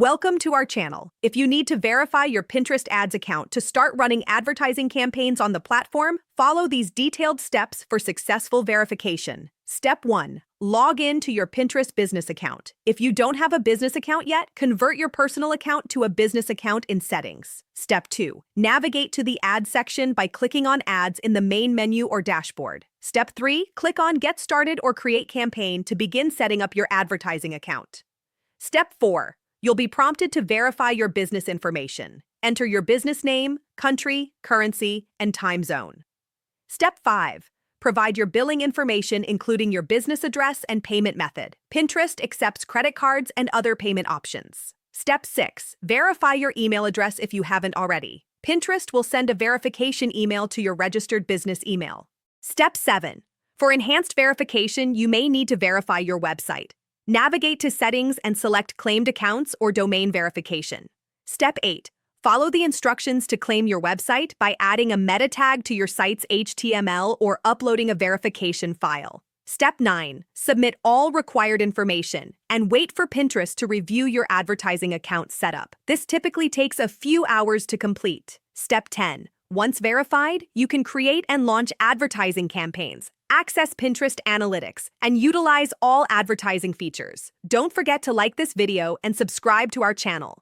Welcome to our channel. If you need to verify your Pinterest ads account to start running advertising campaigns on the platform, follow these detailed steps for successful verification. Step 1. Log in to your Pinterest business account. If you don't have a business account yet, convert your personal account to a business account in Settings. Step 2. Navigate to the Ads section by clicking on Ads in the main menu or dashboard. Step 3. Click on Get Started or Create Campaign to begin setting up your advertising account. Step 4. You'll be prompted to verify your business information. Enter your business name, country, currency, and time zone. Step 5. Provide your billing information, including your business address and payment method. Pinterest accepts credit cards and other payment options. Step 6. Verify your email address if you haven't already. Pinterest will send a verification email to your registered business email. Step 7. For enhanced verification, you may need to verify your website. Navigate to Settings and select Claimed Accounts or Domain Verification. Step 8. Follow the instructions to claim your website by adding a meta tag to your site's HTML or uploading a verification file. Step 9. Submit all required information and wait for Pinterest to review your advertising account setup. This typically takes a few hours to complete. Step 10. Once verified, you can create and launch advertising campaigns, access Pinterest analytics, and utilize all advertising features. Don't forget to like this video and subscribe to our channel.